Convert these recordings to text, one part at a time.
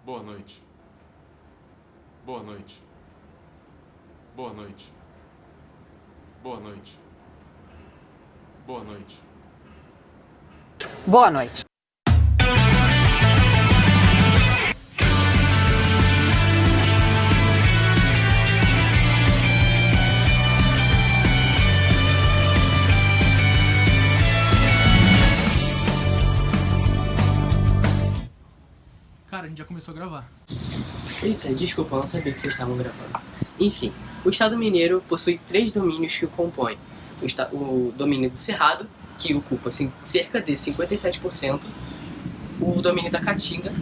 Boa noite. Boa noite. Boa noite. Boa noite. Boa noite. Boa noite. Cara, a gente já começou a gravar. Eita, desculpa, eu não sabia que vocês estavam gravando. Enfim, o Estado mineiro possui 3 domínios que o compõem. O domínio do Cerrado, que ocupa cerca de 57%, o domínio da Caatinga,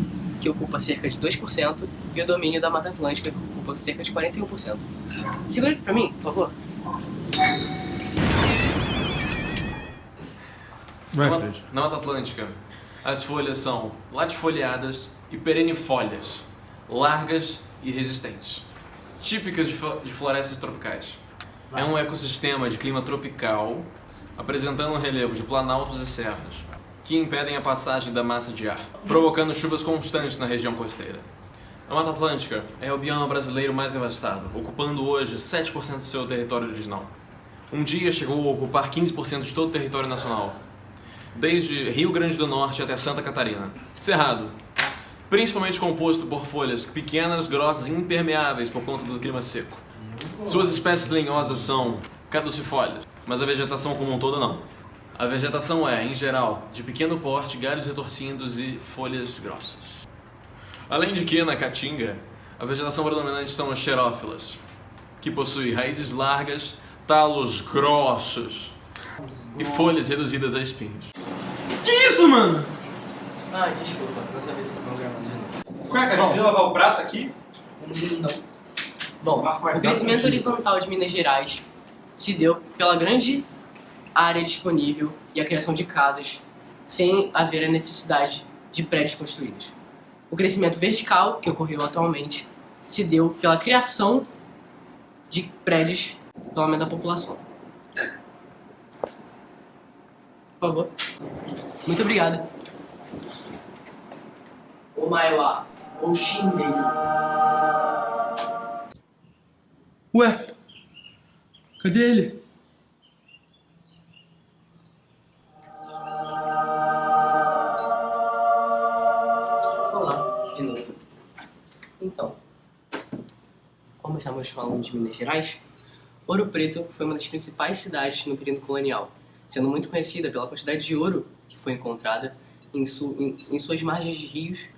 que ocupa cerca de 2%, e o domínio da Mata Atlântica, que ocupa cerca de 41%. Segura aqui pra mim, por favor. Na Mata Atlântica, as folhas são latifoliadas e perennifólias, largas e resistentes, típicas de florestas tropicais. É um ecossistema de clima tropical, apresentando um relevo de planaltos e serras, que impedem a passagem da massa de ar, provocando chuvas constantes na região costeira. A Mata Atlântica é o bioma brasileiro mais devastado, ocupando hoje 7% do seu território original. Um dia chegou a ocupar 15% de todo o território nacional, desde Rio Grande do Norte até Santa Catarina. Cerrado, principalmente composto por folhas pequenas, grossas e impermeáveis por conta do clima seco. Suas espécies lenhosas são caducifólias, mas a vegetação como um todo não. A vegetação é, em geral, de pequeno porte, galhos retorcidos e folhas grossas. Além de que, na Caatinga, a vegetação predominante são as xerófilas, que possuem raízes largas, talos grossos e folhas reduzidas a espinhos. Que isso, mano? Ah, desculpa, não sabia que estavam gravando de novo. Qual é, cara? Queria lavar o prato aqui? Não. Bom, o crescimento horizontal de Minas Gerais se deu pela grande área disponível e a criação de casas, sem haver a necessidade de prédios construídos. O crescimento vertical, que ocorreu atualmente, se deu pela criação de prédios pelo aumento da população. Por favor. Muito obrigado. O Maiwa, ou Shindeiro. Ué, cadê ele? Olá, de novo. Então, como estamos falando de Minas Gerais, Ouro Preto foi uma das principais cidades no período colonial, sendo muito conhecida pela quantidade de ouro que foi encontrada em suas margens de rios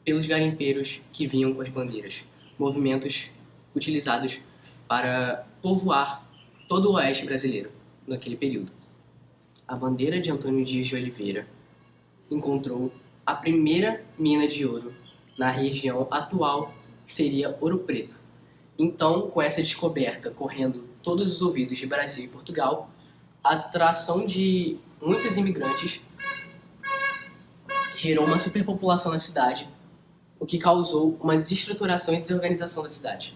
pelos garimpeiros que vinham com as bandeiras, movimentos utilizados para povoar todo o oeste brasileiro naquele período. A bandeira de Antônio Dias de Oliveira encontrou a primeira mina de ouro na região atual, que seria Ouro Preto. Então, com essa descoberta correndo todos os ouvidos de Brasil e Portugal, a atração de muitos imigrantes gerou uma superpopulação na cidade, o que causou uma desestruturação e desorganização da cidade.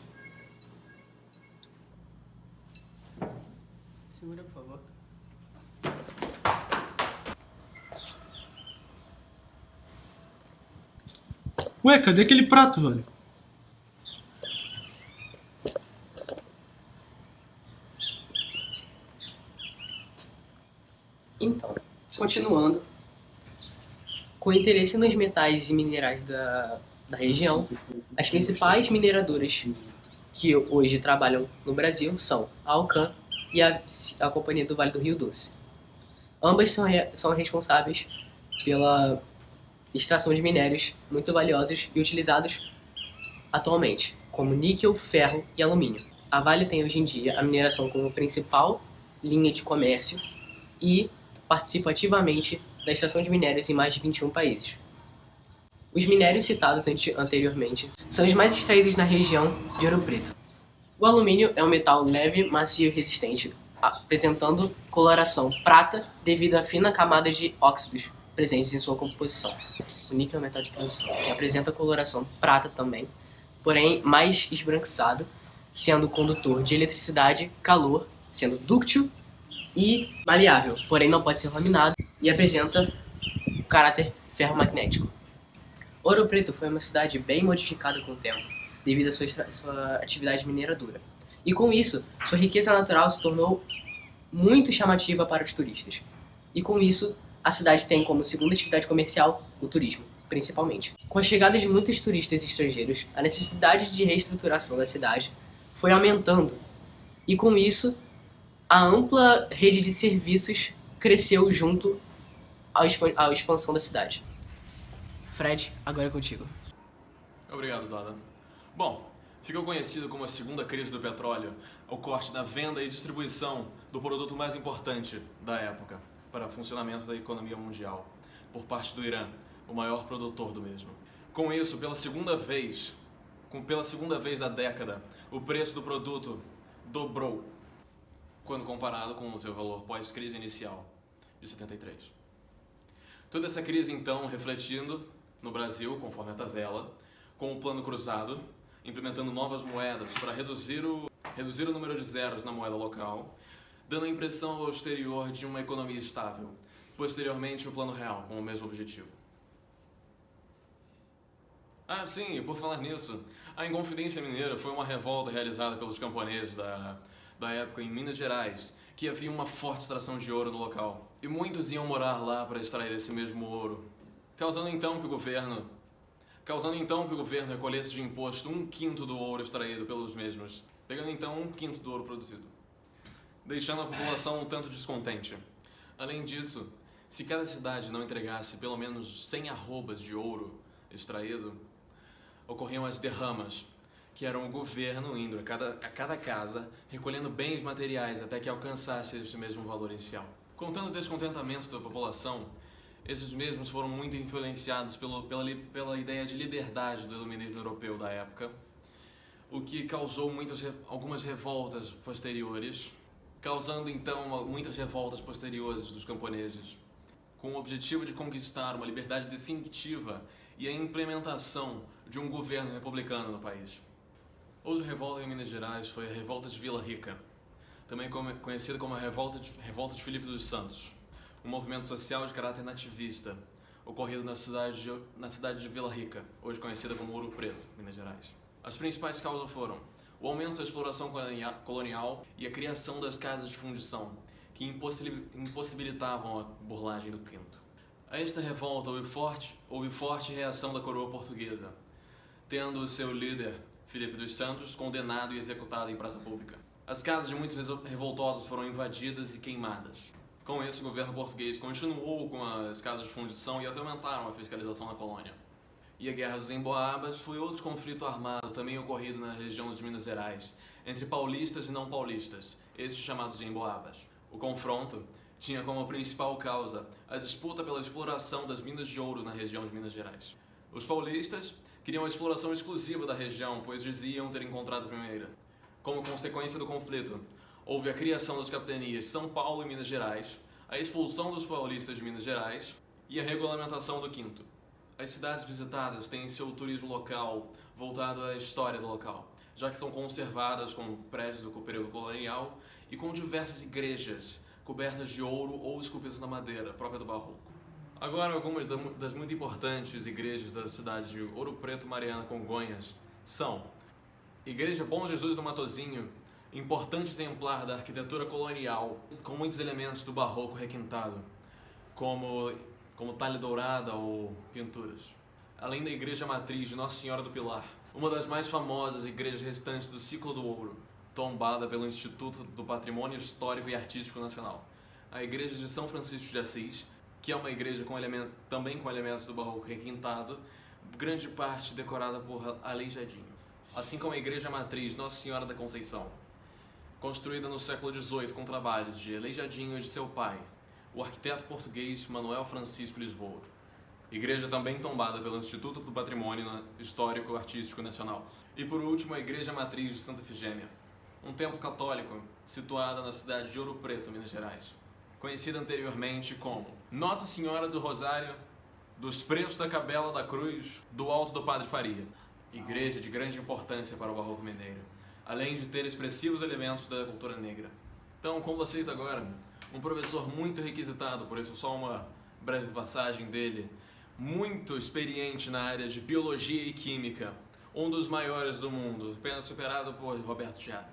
Segura, por favor. Ué, cadê aquele prato, velho? Então, continuando, com interesse nos metais e minerais da região, as principais mineradoras que hoje trabalham no Brasil são a Alcan e a Companhia do Vale do Rio Doce. Ambas são responsáveis pela extração de minérios muito valiosos e utilizados atualmente, como níquel, ferro e alumínio. A Vale tem hoje em dia a mineração como principal linha de comércio e participa ativamente da extração de minérios em mais de 21 países. Os minérios citados anteriormente são os mais extraídos na região de Ouro Preto. O alumínio é um metal leve, macio e resistente, apresentando coloração prata devido à fina camada de óxidos presentes em sua composição. O níquel é um metal de transição, que apresenta coloração prata também, porém mais esbranquiçado, sendo condutor de eletricidade, calor, sendo dúctil e maleável, porém não pode ser laminado, e apresenta caráter ferromagnético. Ouro Preto foi uma cidade bem modificada com o tempo, devido à sua atividade mineradora. E com isso, sua riqueza natural se tornou muito chamativa para os turistas. E com isso, a cidade tem como segunda atividade comercial o turismo, principalmente. Com a chegada de muitos turistas estrangeiros, a necessidade de reestruturação da cidade foi aumentando. E com isso, a ampla rede de serviços cresceu junto à expansão da cidade. Fred, agora é contigo. Obrigado, Dada. Bom, ficou conhecido como a segunda crise do petróleo, o corte da venda e distribuição do produto mais importante da época para o funcionamento da economia mundial, por parte do Irã, o maior produtor do mesmo. Com isso, pela segunda vez da década, o preço do produto dobrou, quando comparado com o seu valor pós-crise inicial, de 73. Toda essa crise, então, refletindo no Brasil, conforme a tabela, com o plano cruzado, implementando novas moedas para reduzir o número de zeros na moeda local, dando a impressão ao exterior de uma economia estável. Posteriormente, o plano real, com o mesmo objetivo. Ah, sim, e por falar nisso, a Inconfidência Mineira foi uma revolta realizada pelos camponeses da época em Minas Gerais, que havia uma forte extração de ouro no local. E muitos iam morar lá para extrair esse mesmo ouro, causando então que o governo recolhesse de imposto 1/5 do ouro extraído pelos mesmos, pegando então 1/5 do ouro produzido, deixando a população um tanto descontente. Além disso, se cada cidade não entregasse pelo menos 100 arrobas de ouro extraído, ocorriam as derramas, que eram o governo indo a cada casa, recolhendo bens materiais até que alcançasse esse mesmo valor inicial. Com tanto descontentamento da população, esses mesmos foram muito influenciados pela ideia de liberdade do iluminismo europeu da época, o que causou algumas revoltas posteriores, causando então muitas revoltas posteriores dos camponeses, com o objetivo de conquistar uma liberdade definitiva e a implementação de um governo republicano no país. Outra revolta em Minas Gerais foi a Revolta de Vila Rica, também conhecida como a Revolta de Filipe dos Santos, um movimento social de caráter nativista, ocorrido na cidade de Vila Rica, hoje conhecida como Ouro Preto, Minas Gerais. As principais causas foram o aumento da exploração colonial e a criação das casas de fundição, que impossibilitavam a burlagem do quinto. A esta revolta houve forte reação da coroa portuguesa, tendo o seu líder, Filipe dos Santos, condenado e executado em praça pública. As casas de muitos revoltosos foram invadidas e queimadas. Com isso, o governo português continuou com as casas de fundição e até aumentaram a fiscalização na colônia. E a Guerra dos Emboabas foi outro conflito armado também ocorrido na região de Minas Gerais, entre paulistas e não paulistas, esses chamados de Emboabas. O confronto tinha como principal causa a disputa pela exploração das minas de ouro na região de Minas Gerais. Os paulistas queriam a exploração exclusiva da região, pois diziam ter encontrado a primeira. Como consequência do conflito, houve a criação das capitanias São Paulo e Minas Gerais, a expulsão dos paulistas de Minas Gerais e a regulamentação do quinto. As cidades visitadas têm seu turismo local voltado à história do local, já que são conservadas com prédios do período colonial e com diversas igrejas cobertas de ouro ou esculpidas na madeira, própria do barroco. Agora, algumas das muito importantes igrejas da cidade de Ouro Preto, Mariana, Congonhas são Igreja Bom Jesus do Matozinho, importante exemplar da arquitetura colonial, com muitos elementos do barroco requintado, como talha dourada ou pinturas. Além da Igreja Matriz de Nossa Senhora do Pilar, uma das mais famosas igrejas restantes do ciclo do ouro, tombada pelo Instituto do Patrimônio Histórico e Artístico Nacional. A Igreja de São Francisco de Assis, que é uma igreja também com elementos do barroco requintado, grande parte decorada por Aleijadinho. Assim como a Igreja Matriz Nossa Senhora da Conceição, construída no século XVIII com trabalhos de Aleijadinho e de seu pai, o arquiteto português Manuel Francisco Lisboa. Igreja também tombada pelo Instituto do Patrimônio Histórico e Artístico Nacional. E por último, a Igreja Matriz de Santa Efigênia, um templo católico situada na cidade de Ouro Preto, Minas Gerais, conhecida anteriormente como Nossa Senhora do Rosário, dos Pretos da Capela da Cruz, do Alto do Padre Faria. Igreja de grande importância para o barroco mineiro, além de ter expressivos elementos da cultura negra. Então, com vocês agora, um professor muito requisitado, por isso só uma breve passagem dele, muito experiente na área de biologia e química, um dos maiores do mundo, apenas superado por Roberto Chiara.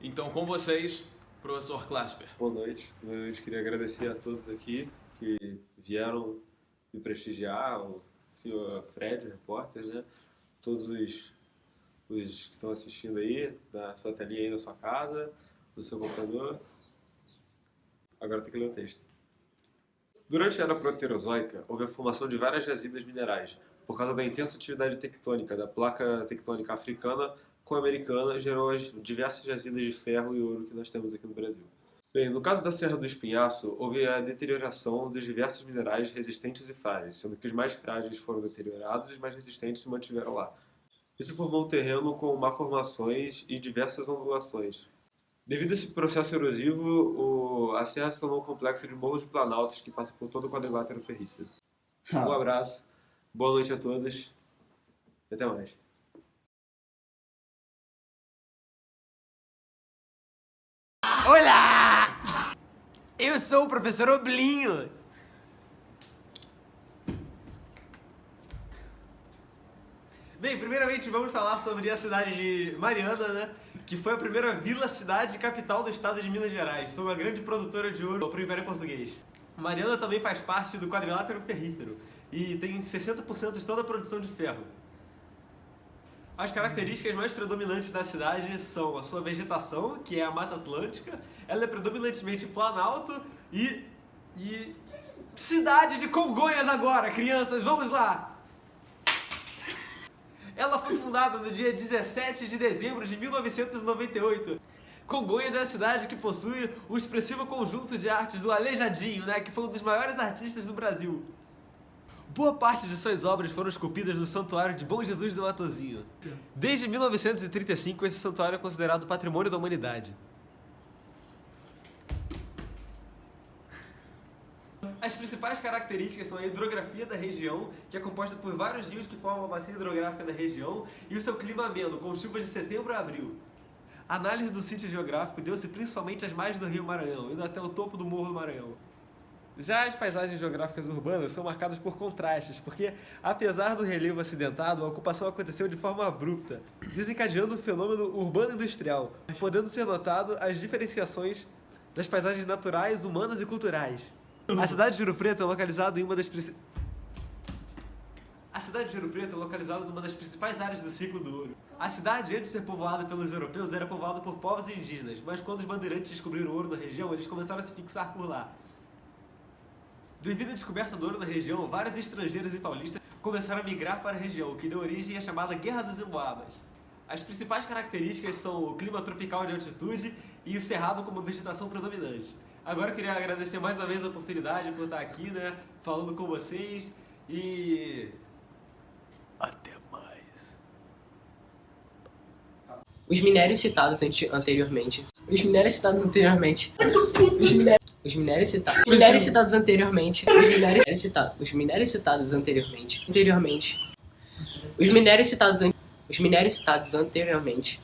Então, com vocês, professor Clasper. Boa noite. Eu queria agradecer a todos aqui que vieram me prestigiar, o senhor Fred, repórter, né? Todos os que estão assistindo aí, da sua telinha aí na sua casa, no seu computador. Agora tem que ler o texto. Durante a era proterozoica, houve a formação de várias jazidas minerais. Por causa da intensa atividade tectônica da placa tectônica africana com a americana, gerou as diversas jazidas de ferro e ouro que nós temos aqui no Brasil. Bem, no caso da Serra do Espinhaço, houve a deterioração dos diversos minerais resistentes e frágeis, sendo que os mais frágeis foram deteriorados e os mais resistentes se mantiveram lá. Isso formou um terreno com malformações e diversas ondulações. Devido a esse processo erosivo, a serra se tornou um complexo de morros e planaltos que passa por todo o quadrilátero ferrífero. Um abraço, boa noite a todos e até mais. Olá! Eu sou o professor Oblinho. Bem, primeiramente vamos falar sobre a cidade de Mariana, né? Que foi a primeira vila-cidade capital do estado de Minas Gerais. Foi uma grande produtora de ouro para o Império Português. Mariana também faz parte do quadrilátero ferrífero e tem 60% de toda a produção de ferro. As características mais predominantes da cidade são a sua vegetação, que é a Mata Atlântica. Ela é predominantemente planalto e cidade de Congonhas agora, crianças, vamos lá! Ela foi fundada no dia 17 de dezembro de 1998. Congonhas é a cidade que possui o expressivo conjunto de artes do Aleijadinho, né, que foi um dos maiores artistas do Brasil. Boa parte de suas obras foram esculpidas no Santuário de Bom Jesus do Matozinho. Desde 1935, esse santuário é considerado Patrimônio da Humanidade. As principais características são a hidrografia da região, que é composta por vários rios que formam a bacia hidrográfica da região, e o seu clima ameno, com chuvas de setembro a abril. A análise do sítio geográfico deu-se principalmente às margens do Rio Maranhão, indo até o topo do Morro do Maranhão. Já as paisagens geográficas urbanas são marcadas por contrastes, porque, apesar do relevo acidentado, a ocupação aconteceu de forma abrupta, desencadeando o fenômeno urbano-industrial, podendo ser notado as diferenciações das paisagens naturais, humanas e culturais. A cidade de Ouro Preto é localizada em uma das principais áreas do ciclo do ouro. A cidade, antes de ser povoada pelos europeus, era povoada por povos indígenas, mas quando os bandeirantes descobriram o ouro na região, eles começaram a se fixar por lá. Devido à descoberta do ouro na região, vários estrangeiros e paulistas começaram a migrar para a região, o que deu origem à chamada Guerra dos Emboabas. As principais características são o clima tropical de altitude e o cerrado como vegetação predominante. Agora eu queria agradecer mais uma vez a oportunidade por estar aqui, né, falando com vocês e... até mais. Os minérios citados anteriormente.